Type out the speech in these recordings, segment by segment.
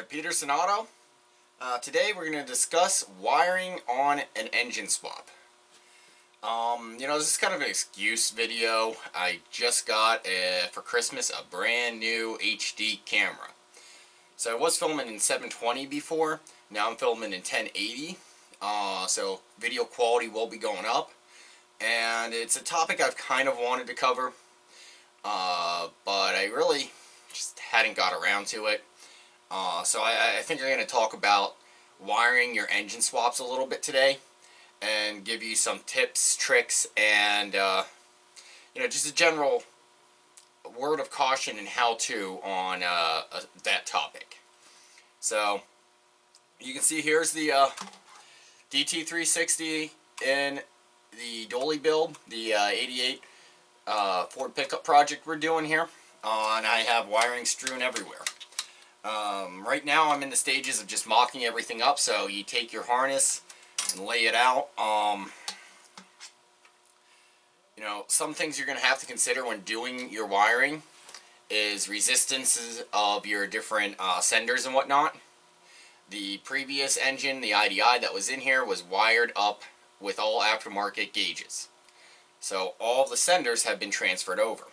at Peterson Auto. Today we're going to discuss wiring on an engine swap. This is kind of an excuse video. I just got, for Christmas, a brand new HD camera. So I was filming in 720 before, now I'm filming in 1080. So video quality will be going up. And it's a topic I've kind of wanted to cover, but I really just hadn't got around to it. So I think I'm going to talk about wiring your engine swaps a little bit today, and give you some tips, tricks, and just a general word of caution and how-to on that topic. So you can see here's the DT360 in the Dolly build, the 88 Ford pickup project we're doing here, and I have wiring strewn everywhere. Right now I'm in the stages of just mocking everything up, so you take your harness and lay it out. Some things you're going to have to consider when doing your wiring is resistances of your different senders and whatnot. The previous engine, the IDI that was in here, was wired up with all aftermarket gauges. So all the senders have been transferred over.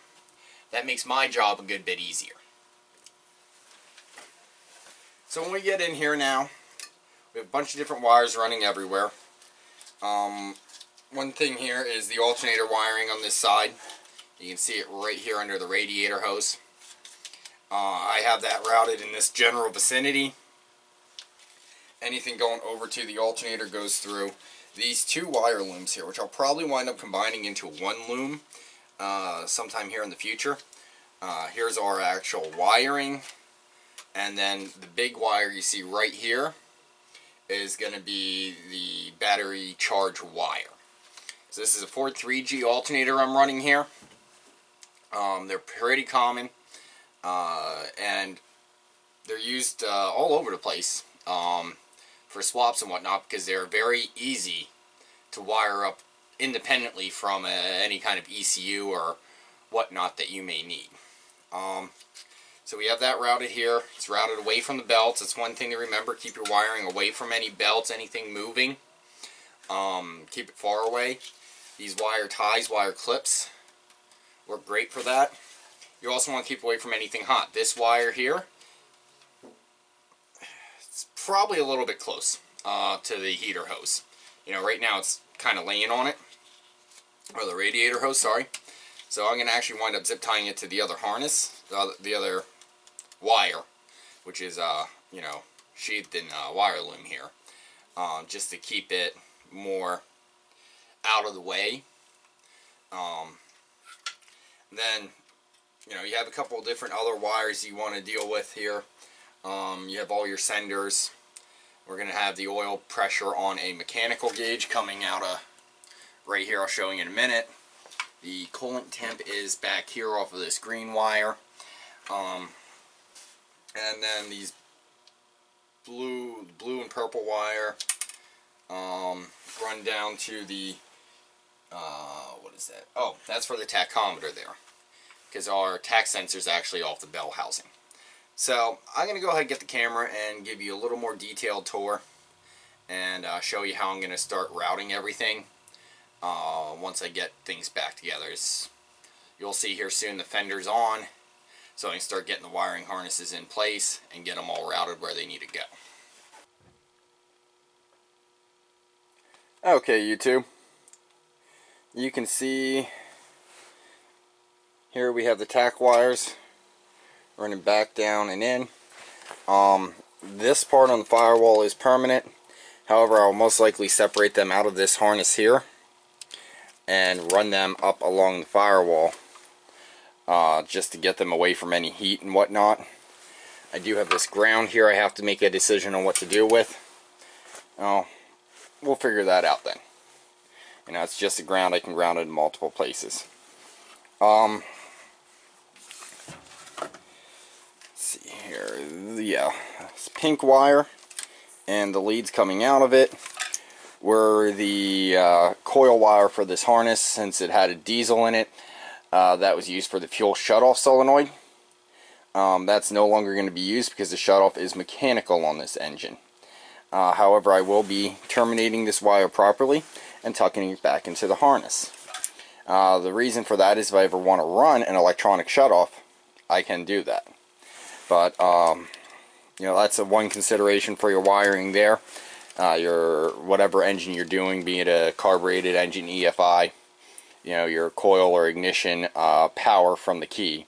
That makes my job a good bit easier. So when we get in here now, we have a bunch of different wires running everywhere. One thing here is the alternator wiring on this side. You can see it right here under the radiator hose. I have that routed in this general vicinity. Anything going over to the alternator goes through these two wire looms here, which I'll probably wind up combining into one loom sometime here in the future. Here's our actual wiring, and then the big wire you see right here is going to be the battery charge wire. So this is a Ford 3G alternator I'm running here. They're pretty common, and they're used all over the place for swaps and whatnot, because they're very easy to wire up independently from any kind of ECU or whatnot that you may need. So we have that routed here. It's routed away from the belts. It's one thing to remember. Keep your wiring away from any belts, anything moving. Keep it far away. These wire ties, wire clips work great for that. You also want to keep away from anything hot. This wire here, it's probably a little bit close to the heater hose. Right now it's kind of laying on it. Or the radiator hose, sorry. So I'm going to actually wind up zip tying it to the other harness, the other wire, which is sheathed in wire loom here, just to keep it more out of the way. Then you have a couple of different other wires you want to deal with here. You have all your senders. We're going to have the oil pressure on a mechanical gauge coming out of right here. I'll show you in a minute. The coolant temp is back here off of this green wire. And then these blue and purple wire run down to the, what is that? Oh, that's for the tachometer there, because our tach sensor is actually off the bell housing. So I'm going to go ahead and get the camera and give you a little more detailed tour, and show you how I'm going to start routing everything once I get things back together. You'll see here soon the fender's on, so I can start getting the wiring harnesses in place and get them all routed where they need to go. Okay, YouTube. You can see here we have the tach wires running back down and in. This part on the firewall is permanent. However, I'll most likely separate them out of this harness here and run them up along the firewall, just to get them away from any heat and whatnot. I do have this ground here I have to make a decision on what to do with. We'll figure that out then. It's just a ground. I can ground it in multiple places. Let's see here. Yeah, this pink wire and the leads coming out of it were the coil wire for this harness, since it had a diesel in it. That was used for the fuel shutoff solenoid. that's no longer going to be used because the shutoff is mechanical on this engine. However, I will be terminating this wire properly and tucking it back into the harness. The reason for that is if I ever want to run an electronic shutoff, I can do that. But, you know, that's one consideration for your wiring there. Your whatever engine you're doing, be it a carbureted engine, EFI, you know, your coil or ignition power from the key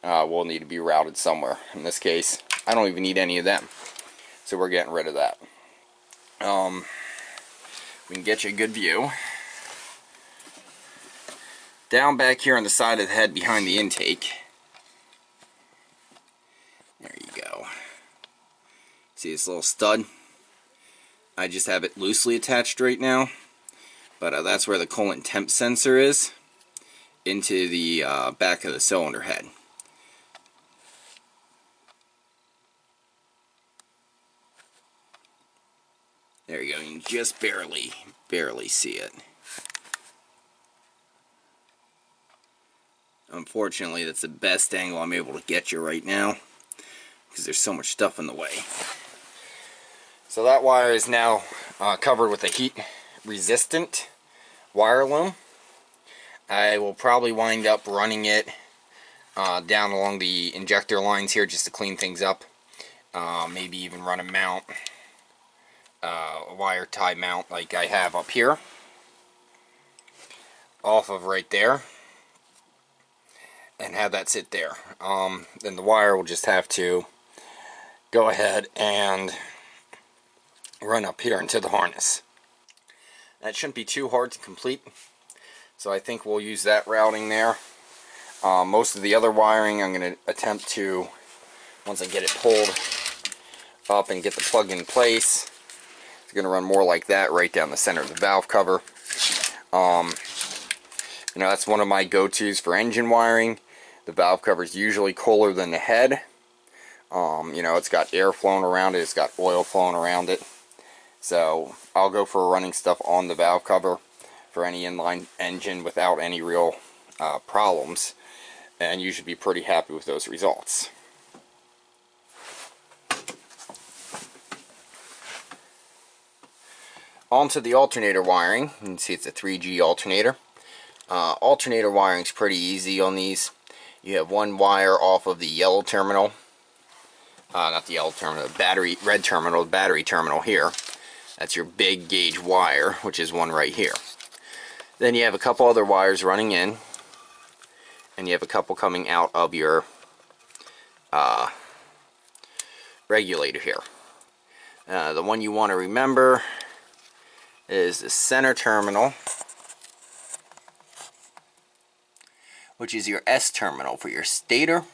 will need to be routed somewhere. In this case, I don't even need any of them, so we're getting rid of that. We can get you a good view. Down back here on the side of the head behind the intake, there you go. See this little stud? I just have it loosely attached right now, but that's where the coolant temp sensor is, into the back of the cylinder head. There you go, you can just barely see it. Unfortunately, that's the best angle I'm able to get you right now, because there's so much stuff in the way. So that wire is now covered with a heat-resistant wire loom. I will probably wind up running it down along the injector lines here just to clean things up. Maybe even run a mount, a wire tie mount like I have up here, off of right there, and have that sit there. Then the wire will just have to go ahead and run up here into the harness. That shouldn't be too hard to complete, so I think we'll use that routing there. Most of the other wiring I'm going to attempt to, once I get it pulled up and get the plug in place, it's going to run more like that right down the center of the valve cover. You know, that's one of my go-tos for engine wiring. The valve cover is usually cooler than the head. You know, it's got air flowing around it, it's got oil flowing around it. So I'll go for running stuff on the valve cover for any inline engine without any real problems, and you should be pretty happy with those results. On to the alternator wiring. You can see it's a 3G alternator. Alternator wiring is pretty easy on these. You have one wire off of the yellow terminal, not the yellow terminal, the red terminal, the battery terminal here. That's your big gauge wire, which is one right here. Then you have a couple other wires running in, and you have a couple coming out of your regulator here. The one you want to remember is the center terminal, which is your S terminal for your stator.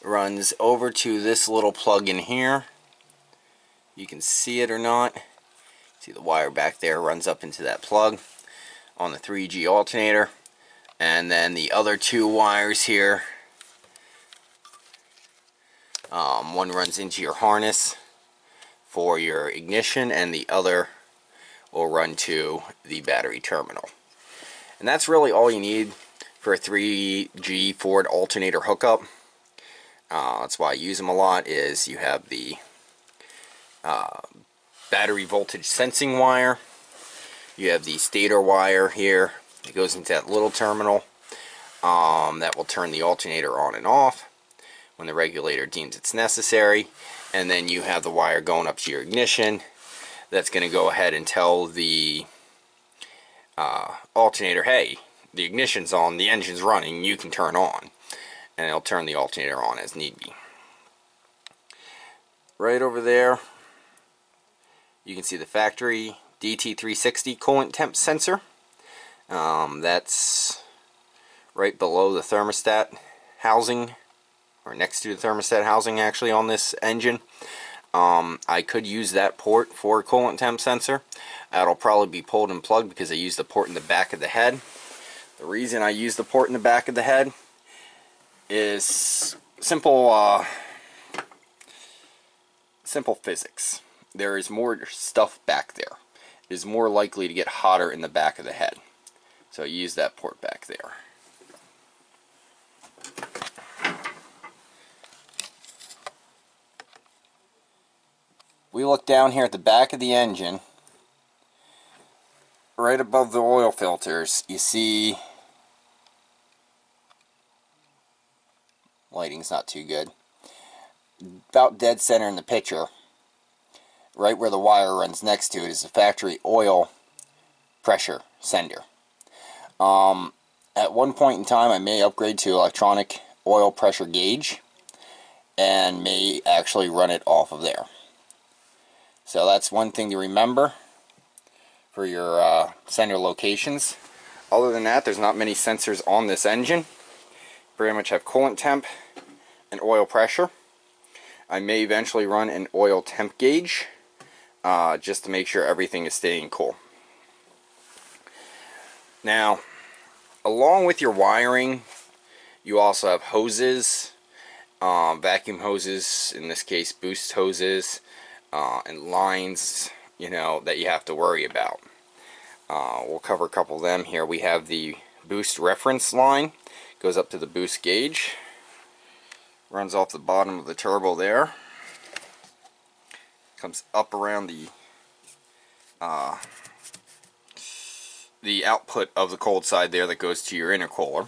It runs over to this little plug in here. You can see it or not. See the wire back there runs up into that plug on the 3G alternator. And then the other two wires here, one runs into your harness for your ignition, and the other will run to the battery terminal. And that's really all you need for a 3G Ford alternator hookup. That's why I use them a lot, is you have the battery voltage sensing wire, you have the stator wire here. It goes into that little terminal that will turn the alternator on and off when the regulator deems it's necessary. And then you have the wire going up to your ignition that's going to go ahead and tell the alternator, hey, the ignition's on, the engine's running, you can turn on. And it'll turn the alternator on as need be. Right over there, you can see the factory DT360 coolant temp sensor. That's right below the thermostat housing, or next to the thermostat housing actually on this engine. I could use that port for a coolant temp sensor. That'll probably be pulled and plugged because I use the port in the back of the head. The reason I use the port in the back of the head is simple physics. There is more stuff back there. It is more likely to get hotter in the back of the head. So I use that port back there. we look down here at the back of the engine, right above the oil filters, you see, lighting's not too good, about dead center in the picture, right where the wire runs next to it, is the factory oil pressure sender. At one point in time, I may upgrade to electronic oil pressure gauge and may actually run it off of there. So that's one thing to remember for your sender locations. Other than that, there's not many sensors on this engine. Pretty much have coolant temp and oil pressure. I may eventually run an oil temp gauge just to make sure everything is staying cool. Now, along with your wiring, you also have hoses, vacuum hoses, in this case boost hoses, and lines, you know, that you have to worry about. We'll cover a couple of them here. We have the boost reference line, goes up to the boost gauge, runs off the bottom of the turbo there, comes up around the output of the cold side there that goes to your intercooler,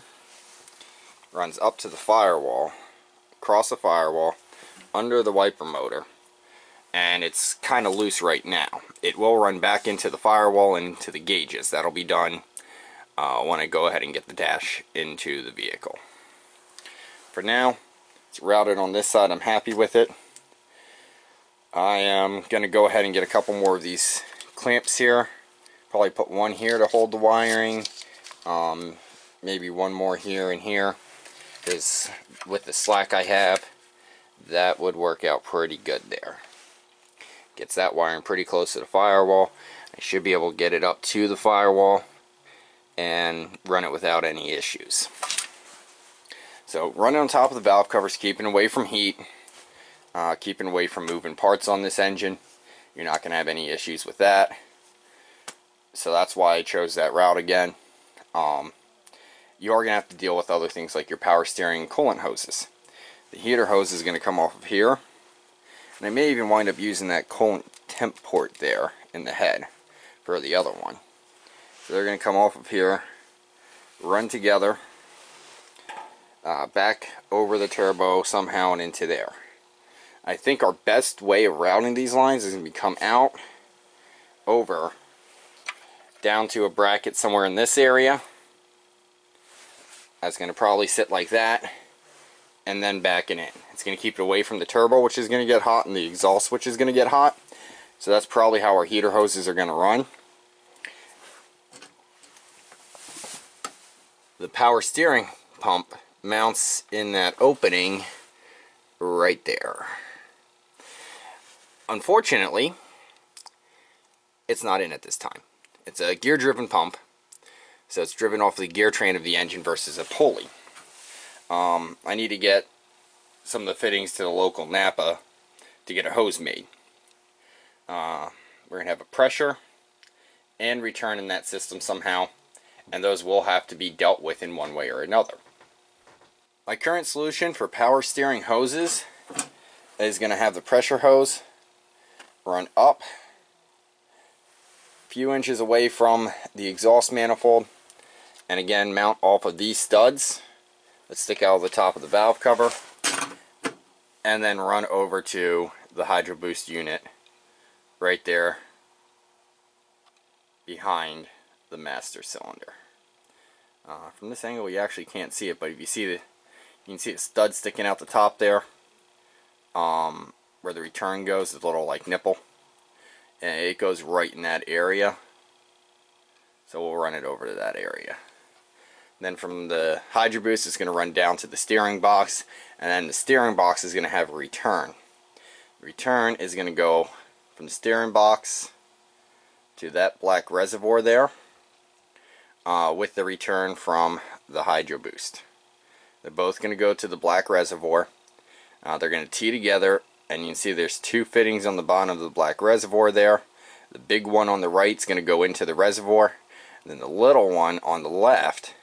runs up to the firewall, across the firewall, under the wiper motor, and it's kind of loose right now. It will run back into the firewall and into the gauges. That'll be done when I go ahead and get the dash into the vehicle. For now, it's routed on this side. I'm happy with it. I am going to go ahead and get a couple more of these clamps here. Probably put one here to hold the wiring. Maybe one more here and here, because with the slack I have, that would work out pretty good there. Gets that wiring pretty close to the firewall. I should be able to get it up to the firewall and run it without any issues. So running on top of the valve covers, keeping away from heat, keeping away from moving parts on this engine. You're not going to have any issues with that. So that's why I chose that route again. You are going to have to deal with other things like your power steering and coolant hoses. The heater hose is going to come off of here, and I may even wind up using that coolant temp port there in the head for the other one. So they're going to come off of here, run together, back over the turbo somehow and into there. I think our best way of routing these lines is going to be come out, over, down to a bracket somewhere in this area. That's going to probably sit like that, and then back and in. It's going to keep it away from the turbo, which is going to get hot, and the exhaust which is going to get hot. So that's probably how our heater hoses are going to run. The power steering pump mounts in that opening right there. Unfortunately, it's not in at this time. It's a gear-driven pump, so it's driven off the gear train of the engine versus a pulley. I need to get some of the fittings to the local Napa to get a hose made. We're going to have a pressure and return in that system somehow, and those will have to be dealt with in one way or another. My current solution for power steering hoses is going to have the pressure hose run up a few inches away from the exhaust manifold, and again mount off of these studs that stick out of the top of the valve cover, and then run over to the Hydro Boost unit right there behind the master cylinder. From this angle you actually can't see it, but if you see you can see the stud sticking out the top there, where the return goes, the little like nipple, and it goes right in that area. So we'll run it over to that area. Then from the Hydro Boost, it's going to run down to the steering box, and then the steering box is going to have a return. The return is going to go from the steering box to that black reservoir there, with the return from the Hydro Boost. They're both going to go to the black reservoir. They're going to tee together, and you can see there's two fittings on the bottom of the black reservoir there. The big one on the right is going to go into the reservoir, and then the little one on the left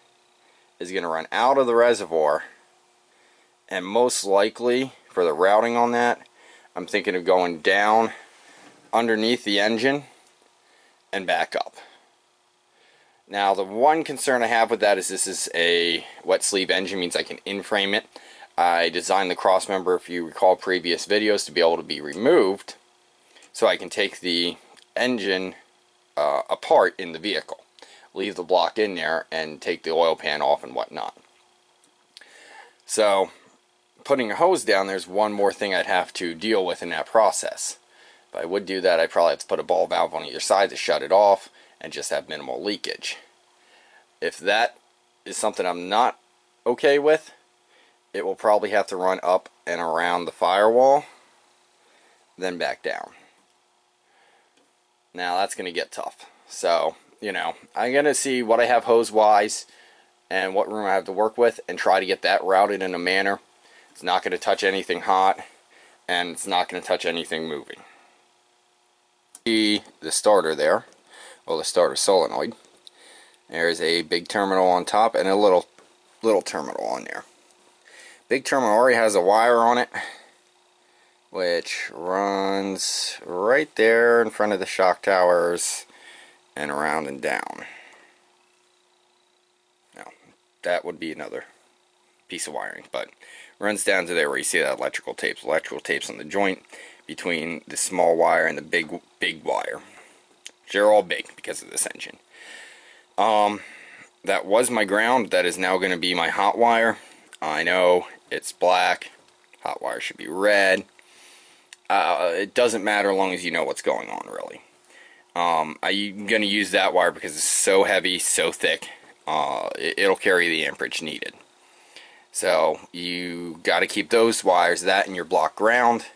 is going to run out of the reservoir, and most likely for the routing on that, I'm thinking of going down underneath the engine and back up. Now the one concern I have with that is this is a wet sleeve engine, means I can in-frame it. I designed the crossmember, if you recall previous videos, to be able to be removed so I can take the engine apart in the vehicle, leave the block in there and take the oil pan off and whatnot. So putting a hose down, there's one more thing I'd have to deal with in that process. If I would do that, I'd probably have to put a ball valve on either side to shut it off and just have minimal leakage. If that is something I'm not okay with, it will probably have to run up and around the firewall, then back down. Now that's going to get tough. So, you know, I'm going to see what I have hose-wise and what room I have to work with and try to get that routed in a manner. It's not going to touch anything hot, and it's not going to touch anything moving. See the starter there, well, the starter solenoid. There's a big terminal on top and a little terminal on there. Big terminal already has a wire on it, which runs right there in front of the shock towers and around and down. Now, that would be another piece of wiring, but runs down to there where you see that electrical tapes. Electrical tapes on the joint between the small wire and the big wire. They're all big because of this engine. That was my ground. That is now going to be my hot wire. I know it's black. Hot wire should be red. It doesn't matter as long as you know what's going on, really. I'm going to use that wire because it's so heavy, so thick. It'll carry the amperage needed. So you got to keep those wires, that and your block ground,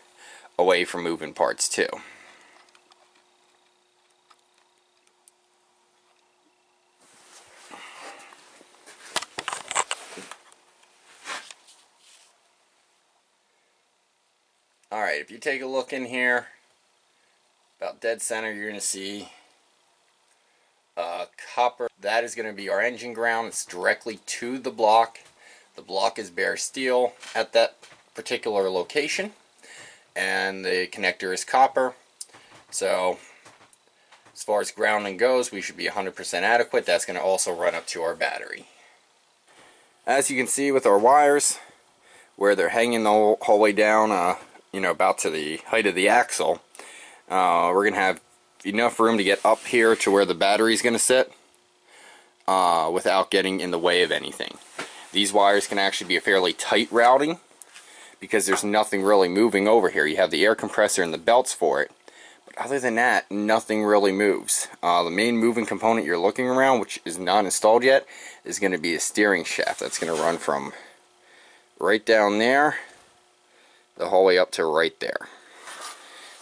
away from moving parts too. Alright, if you take a look in here, about dead center, you're going to see copper. That is going to be our engine ground. It's directly to the block. The block is bare steel at that particular location, and the connector is copper. So as far as grounding goes, we should be 100% adequate. That's going to also run up to our battery. As you can see with our wires, where they're hanging the whole way down, you know, about to the height of the axle, we're going to have enough room to get up here to where the battery is going to sit without getting in the way of anything. These wires can actually be a fairly tight routing because there's nothing really moving over here. You have the air compressor and the belts for it, but other than that, nothing really moves. The main moving component you're looking around, which is not installed yet, is going to be a steering shaft. That's going to run from right down there the whole way up to right there.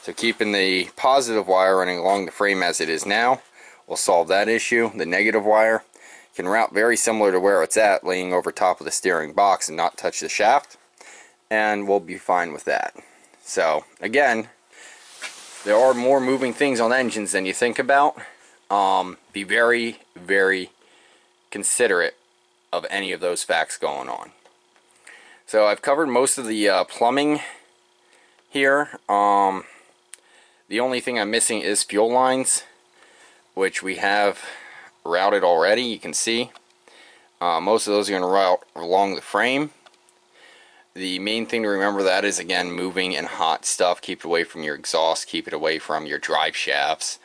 So keeping the positive wire running along the frame as it is now will solve that issue. The negative wire can route very similar to where it's at, laying over top of the steering box and not touch the shaft, and we'll be fine with that. So again, there are more moving things on engines than you think about. Be very, very considerate of any of those facts going on. So I've covered most of the plumbing here. The only thing I'm missing is fuel lines, which we have routed already. You can see most of those are going to route along the frame. The main thing to remember that is, again, moving and hot stuff. Keep it away from your exhaust. Keep it away from your drive shafts.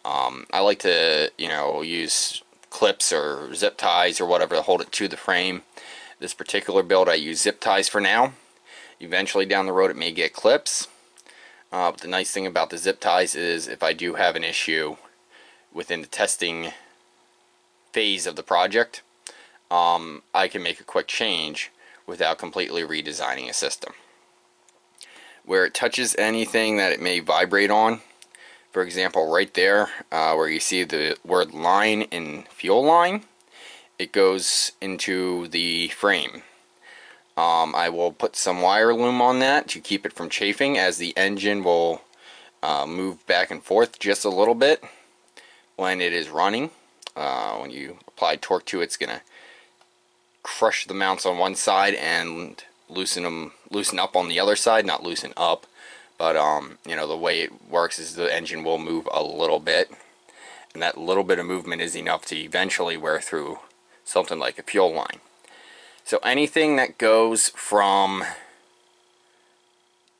I like to, you know, use clips or zip ties or whatever to hold it to the frame. This particular build I use zip ties for now. Eventually down the road it may get clips. But the nice thing about the zip ties is if I do have an issue within the testing phase of the project, I can make a quick change without completely redesigning a system. Where it touches anything that it may vibrate on, for example right there where you see the word line in fuel line, it goes into the frame. I will put some wire loom on that to keep it from chafing, as the engine will move back and forth just a little bit when it is running. When you apply torque to it, it's going to crush the mounts on one side and loosen up on the other side. Not loosen up, But you know, the way it works is the engine will move a little bit, and that little bit of movement is enough to eventually wear through something like a fuel line. So anything that goes from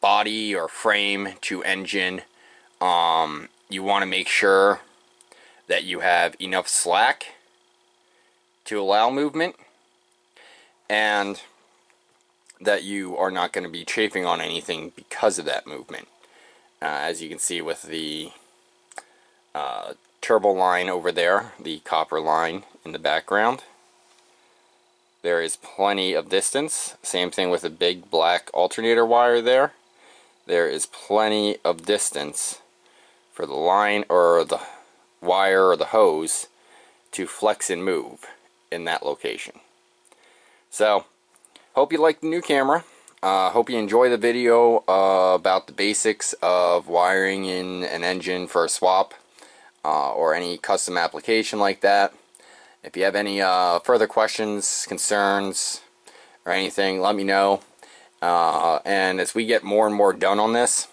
body or frame to engine, you want to make sure that you have enough slack to allow movement, and that you are not going to be chafing on anything because of that movement. As you can see with the turbo line over there, the copper line in the background, there is plenty of distance. Same thing with the big black alternator wire there. There is plenty of distance for the line or the wire or the hose to flex and move in that location. So, hope you like the new camera. Hope you enjoy the video about the basics of wiring in an engine for a swap or any custom application like that. If you have any further questions, concerns, or anything, let me know. And as we get more and more done on this,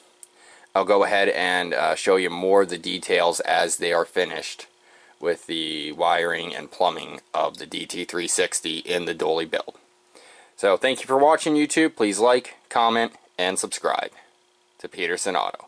I'll go ahead and show you more of the details as they are finished with the wiring and plumbing of the DT360 in the dually build. So thank you for watching, YouTube. Please like, comment, and subscribe to Peterson Auto.